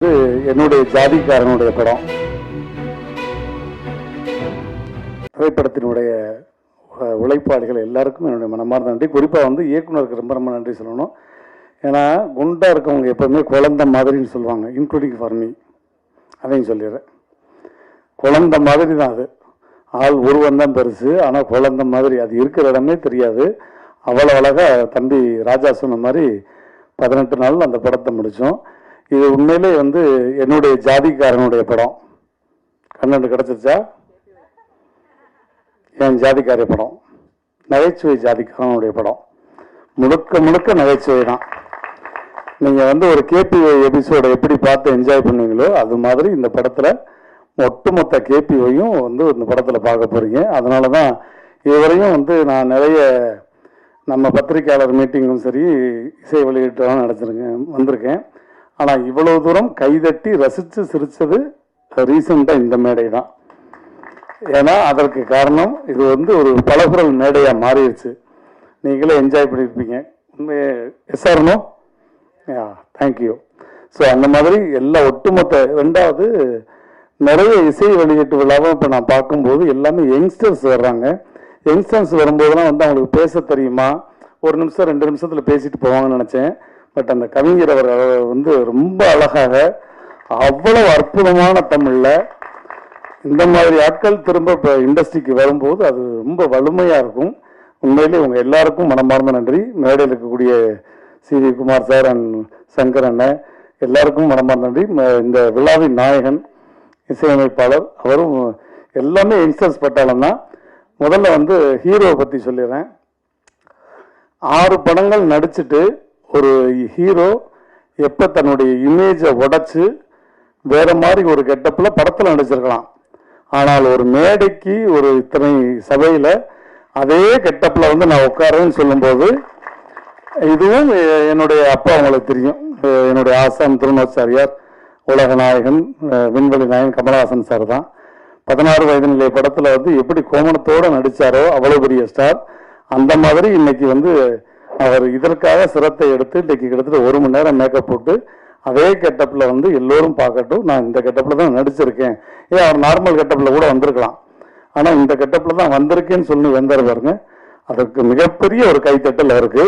என்னுடைய ஜாதிக்காரனுடைய படம். திரைப்படத்தினுடைய உழைப்பாளிகள் எல்லாருக்கும் என்னுடைய மனமார்ந்த நன்றி. குறிப்பாக இயக்குனருக்கு ரொம்ப ரொம்ப நன்றி சொல்லணும். ஏன்னா குண்டா இருக்கவங்க எப்பவுமே குழந்தை மாதிரின்னு சொல்லுவாங்க, இன்க்ளூடிங் ஃபார் மீ. அதையும் சொல்லிடுறேன், குழந்தை மாதிரி தான். அது ஆள் உருவம் தான் பெருசு, ஆனால் குழந்தை மாதிரி அது இருக்கிற இடமே தெரியாது. அவ்வளோ அழகாக தம்பி ராஜா சொன்ன மாதிரி 18 நாள் அந்த படத்தை முடித்தோம். இது உண்மையிலே என்னுடைய ஜாதிக்காரனுடைய படம். கண்ணு கிடச்சிருச்சா? என் ஜாதிக்கார படம், நகைச்சுவை ஜாதிக்காரனுடைய படம். முழுக்க முழுக்க நகைச்சுவை தான். நீங்கள் ஒரு கேபிஒ எபிசோடை எப்படி பார்த்து என்ஜாய் பண்ணுவீங்களோ அது மாதிரி இந்த படத்தில் ஒட்டுமொத்த கேபிஒயும் இந்த படத்தில் பார்க்க போகிறீங்க. அதனால தான் இதுவரையும் நான் நிறைய நம்ம பத்திரிகையாளர் மீட்டிங்கும் சரி, இசை வெளியீட்டெல்லாம் வந்திருக்கேன். ஆனால் இவ்வளவு தூரம் கைதட்டி ரசித்து சிரித்தது ரீசெண்டாக இந்த மேடை தான். ஏன்னா அதற்கு காரணம் இது ஒரு பலகுரல் மேடையாக மாறிடுச்சு. நீங்களே என்ஜாய் பண்ணியிருப்பீங்க. உண்மையே எஸ்ஆர்னோ தேங்க்யூ. ஸோ அந்த மாதிரி எல்லா ஒட்டுமொத்த. ரெண்டாவது, நிறைய இசை வெளியீட்டு விழாவும் இப்போ நான் பார்க்கும்போது எல்லாமே யங்ஸ்டர்ஸ் வர்றாங்க. யங்ஸ்டர்ஸ் வரும்போதுலாம் அவங்களுக்கு பேச தெரியுமா, ஒரு நிமிஷம் 2 நிமிஷத்தில் பேசிட்டு போவாங்கன்னு நினச்சேன். பட் அந்த கவிஞர் அவர் ரொம்ப அழகாக அவ்வளவு அற்புதமான தமிழில் இந்த மாதிரி ஆட்கள் திரும்ப இப்போ இண்டஸ்ட்ரிக்கு வரும்போது அது ரொம்ப வலிமையாக இருக்கும். உண்மையிலே உங்கள் எல்லாருக்கும் மனமார்ந்த நன்றி. மேடையில் இருக்கக்கூடிய CV. Kumar sir and Shankar அண்ணன் எல்லாருக்கும் மனமார்ந்த நன்றி. இந்த விழாவின் நாயகன் இசையமைப்பாளர் அவரும் எல்லாமே யங்ஸ்டர்ஸ் பட்டாளம் தான். முதல்ல ஹீரோவை பற்றி சொல்லிடுறேன். 6 படங்கள் நடிச்சுட்டு ஒரு ஹீரோ எப்போ தன்னுடைய இமேஜை உடைச்சு வேற மாதிரி ஒரு கெட்டப்பில் படத்தில் நடிச்சிருக்கலாம். ஆனால் ஒரு மேடைக்கு ஒரு இத்தனை சபையில் அதே கெட்டப்பில் நான் உட்காரேன்னு சொல்லும்போது, இதுவும் என்னுடைய அப்பா உங்களுக்கு தெரியும், என்னுடைய ஆசான் திருநாச்சாரியார், உலக நாயகன், விண்வெளி நாயகன் கமலஹாசன் சார் தான். 16 வயது நிலை படத்தில் எப்படி கோமணத்தோடு நடித்தாரோ அவ்வளோ பெரிய ஸ்டார். அந்த மாதிரி இன்னைக்கு அவர் இதற்காக சிரத்தை எடுத்து இன்னைக்கு கிட்டத்தட்ட 1 மணி நேரம் மேக்கப் போட்டு அதே கெட்டப்பில் எல்லோரும் பார்க்கட்டும், நான் இந்த கெட்டப்பில் தான் நடிச்சிருக்கேன். அவர் நார்மல் கெட்டப்பில் கூட வந்திருக்கலாம், ஆனால் இந்த கெட்டப்பில் தான் வந்திருக்கேன்னு சொல்லி வந்தார் பாருங்க. அதற்கு மிகப்பெரிய ஒரு கைத்தட்டல் அவருக்கு.